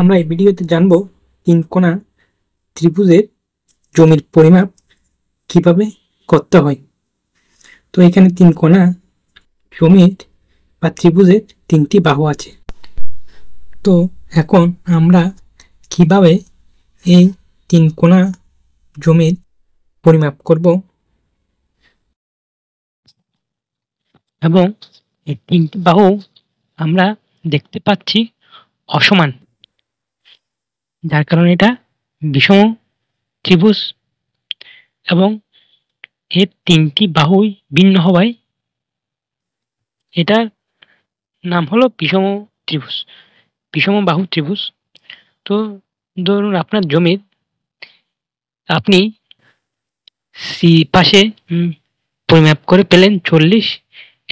আমরা এই ভিডিওতে জানব তিন কোণা ত্রিভুজের জমির পরিমাপ কিভাবে করতে হয়। তো এখানে তিন কোণা জমির বা ত্রিভুজের তিনটি বাহু আছে। তো এখন আমরা কিভাবে এই তিন কোণা জমির পরিমাপ করব এবং এই তিনটি বাহু আমরা দেখতে পাচ্ছি অসমান, যার কারণে এটা বিষম ত্রিভুজ এবং এর তিনটি বাহুই ভিন্ন হওয়ায় এটার নাম হলো বিষম ত্রিভুজ, বিষম বাহু ত্রিভুজ। তো ধরুন আপনার জমির আপনি সি পাশে পরিমাপ করে পেলেন 40,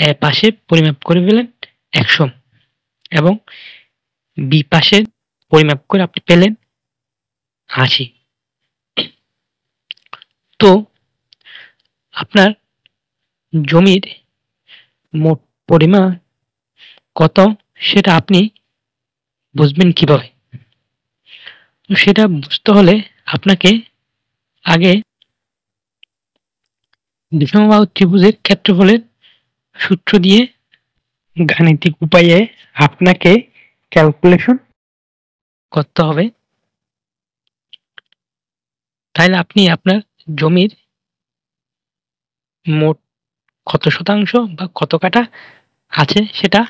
এ পাশে পরিমাপ করে পেলেন 100 এবং বি পাশে পরিমাপ করে আপনি পেলেন 80। তো আপনার জমির মোট পরিমাণ কত সেটা আপনি বুঝবেন কিভাবে? তো সেটা বুঝতে হলে আপনাকে আগে বিষমবাহু ত্রিভুজের ক্ষেত্রফলের সূত্র দিয়ে গাণিতিক উপায়ে আপনাকে ক্যালকুলেশন করতে হবে। তাহলে আপনি আপনার জমির মোট কত শতাংশ বা কত কাঠা আছে সেটা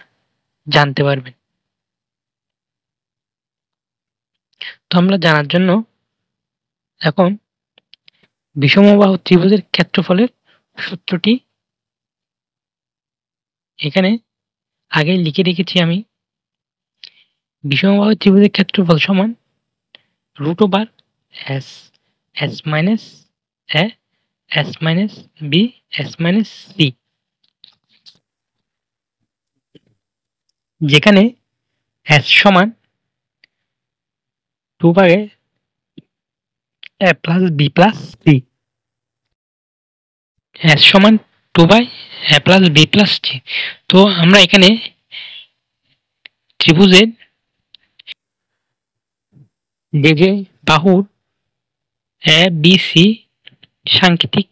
জানতে পারবেন। তো আমরা জানার জন্য এখন বিষমবাহু ত্রিভুজের ক্ষেত্রফলের সূত্রটি এখানে আগে লিখে রেখেছি আমি। বিষমবাহু ত্রিভুজের ক্ষেত্রফল সমান √/s, s minus a, s minus b, s minus c, যেখানে s সমান 2/a plus b plus c, s সমান 2/a plus b plus c। তো আমরা এখানে ত্রিভুজের যে বাহুর a b c সাংকেতিক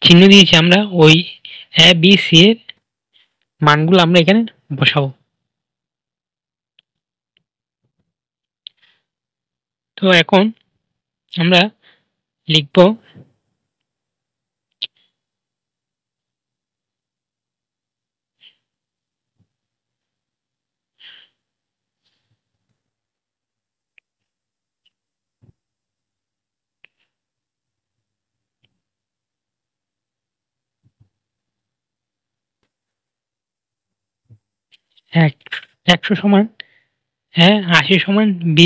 চিহ্ন দিয়েছি, আমরা ওই a b c এর মানগুলো আমরা এখানে বসাবো। তো এখন আমরা লিখব এক 100 সমান a, 80 সমান b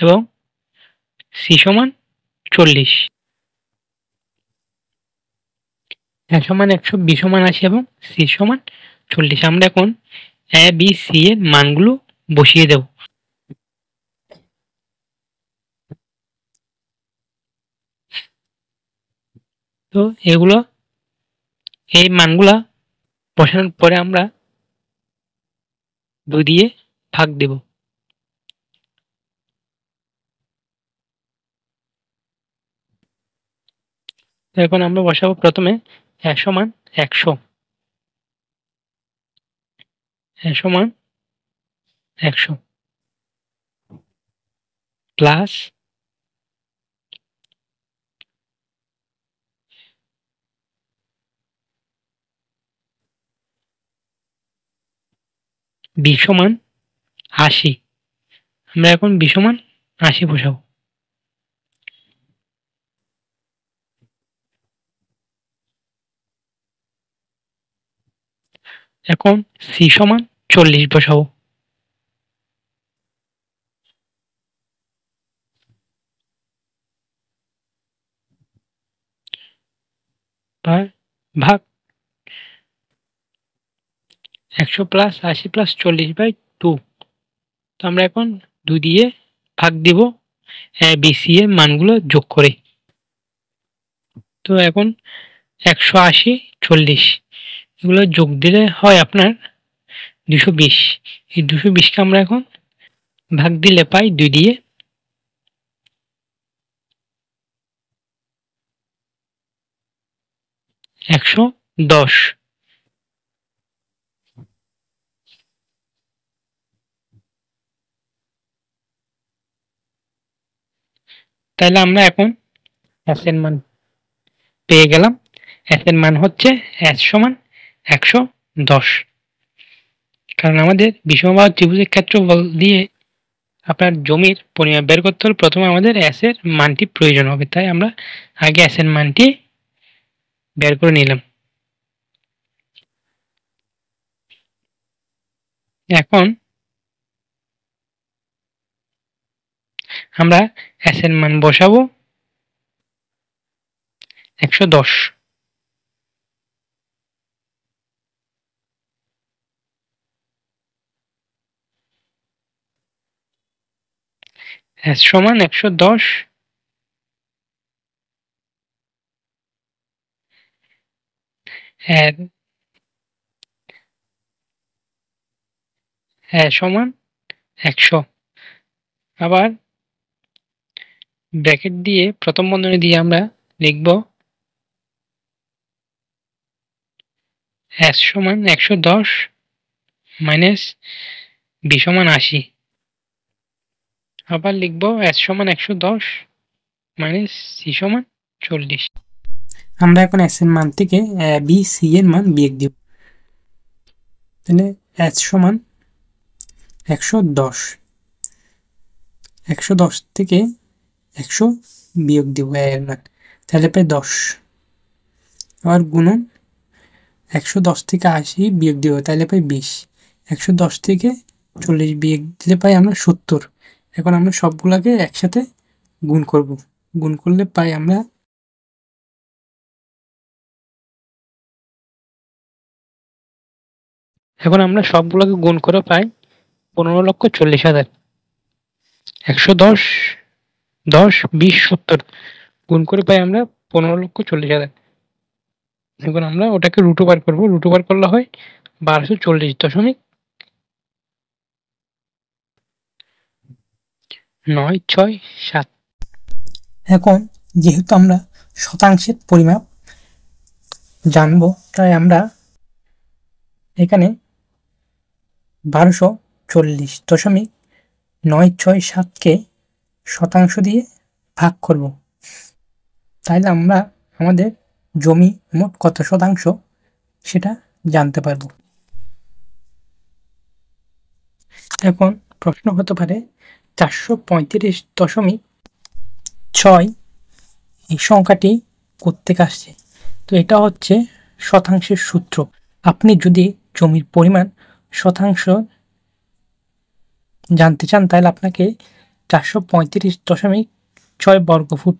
এবং c সমান 40। a সমান 100, b সমান 80 এবং c সমান 40। আমরা এখন a b c এর মানগুলো বসিয়ে দেব। তো এগুলো এই মানগুলা বসানোর পরে আমরা 2 দিয়ে ভাগ দেব। এখন আমরা বসাবো প্রথমে a সমান 100, a সমান 100 প্লাস b সমান 80। আমরা এখন b সমান 80 বসাবো। এখন c সমান 40 বসাবো। ভাগ 100 প্লাস 80 প্লাস 40/2। তো আমরা এখন 2 দিয়ে ভাগ দিব BC এর মানগুলো যোগ করে। তো এখন 180, 40 এগুলো যোগ দিলে হয় আপনার 220। এই 220কে আমরা এখন ভাগ দিলে পাই 2 দিয়ে 110। তাহলে আমরা এখন s এর মান পেয়ে গেলাম। s এর মান হচ্ছে s সমান 110। কারণ আমাদের বিষমবাহু ত্রিভুজের ক্ষেত্রফল দিয়ে আপনার জমির পরিমাপ বের করতে হলে প্রথমে আমাদের s এর মানটি প্রয়োজন হবে, তাই আমরা আগে s এর মানটি বের করে নিলাম। এখন আমরা s এর মান বসাবো 110। s সমান 110 এর সমান 100। আবার ব্র্যাকেট দিয়ে প্রথম বন্ধনী দিয়ে আমরা লিখব s সমান 110 মাইনাস b সমান 80। আবার লিখব s সমান 110 মাইনাস c সমান 40। আমরা এখন s এর মান থেকে b c এর মান বিয়োগ দিব। তাহলে s সমান 110 থেকে 100 বিয়োগ দিব এর মান, তাহলে পাই 10। আবার গুণন 110 থেকে 80 বিয়োগ দিব, তাহলে পাই 20। 110 থেকে 40 বিয়োগ দিলে পাই আমরা 70। এখন আমরা সবগুলাকে একসাথে গুণ করব। গুণ করলে পাই আমরা এখন আমরা সবগুলোকে গুণ করে পাই 15,40,000। 110 10 20 70 গুণ করে পাই আমরা 15,40,000। এখন আমরা ওটাকে রুট ওভার করবো। রুট ওভার করলে হয় 1240.967। এখন যেহেতু আমরা শতাংশের পরিমাপ জানবো, তাই আমরা এখানে 1240.967কে শতাংশ দিয়ে ভাগ করব। তাইলে আমরা আমাদের জমি মোট কত শতাংশ সেটা জানতে পারব। এখন প্রশ্ন হতে পারে 435.6 এই সংখ্যাটি কোত্থেকে আসছে। তো এটা হচ্ছে শতাংশের সূত্র। আপনি যদি জমির পরিমাণ শতাংশ জানতে চান তাহলে আপনাকে 435.6 বর্গফুট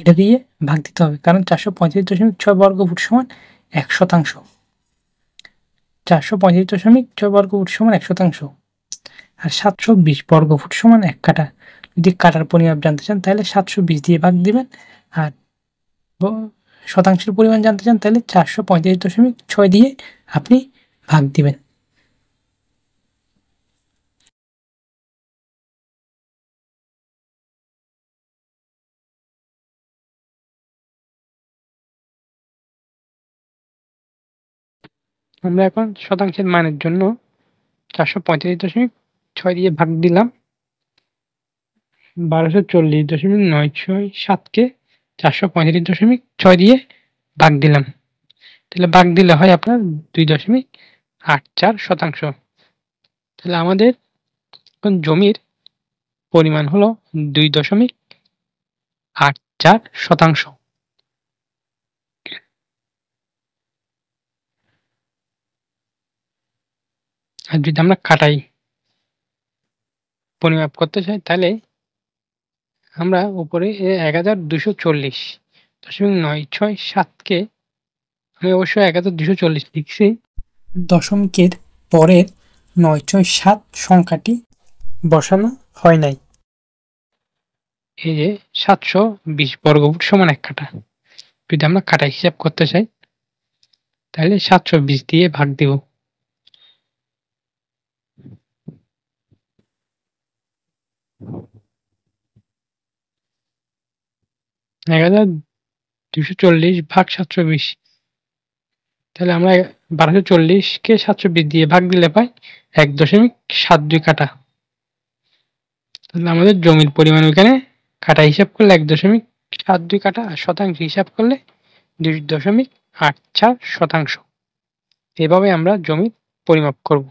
এটা দিয়ে ভাগ দিতে হবে, কারণ 435.6 বর্গফুট সমান 1%। 435.6 বর্গফুট সমান 1%। আর 720 বর্গফুট সমান 1 কাঠা। যদি কাঠার পরিমাপ জানতে চান তাহলে 720 দিয়ে ভাগ দিবেন, আর শতাংশের পরিমাণ জানতে চান তাহলে 435.6 দিয়ে আপনি ভাগ দিবেন। আমরা এখন শতাংশের মানের জন্য 435.6 দিয়ে ভাগ দিলাম। 1240.967কে 435.6 দিয়ে ভাগ দিলাম, তাহলে ভাগ দিলে হয় আপনার 2.84%। তাহলে আমাদের এখন জমির পরিমাণ হলো 2.84%। আর যদি আমরা কাটাই পরিমাপ করতে চাই তাহলে আমরা উপরে 1240.967কে আমি অবশ্য 1240 লিখছি, দশমিকের পরের 967 সংখ্যাটি বসানো হয় নাই। এই যে 720 বর্গফুট সমান 1 কাঠা। যদি আমরা কাটা হিসাব করতে চাই তাহলে 720 দিয়ে ভাগ দিব। 1240 ভাগ 720। তাহলে আমরা 1240-কে 720 দিয়ে ভাগ দিলে পাই 1.72 কাঠা। তাহলে আমাদের জমির পরিমাণ ওইখানে কাঠা হিসাব করলে 1.72 কাঠা, আর শতাংশ হিসাব করলে 2.84 শতাংশ। এভাবে আমরা জমি পরিমাপ করব।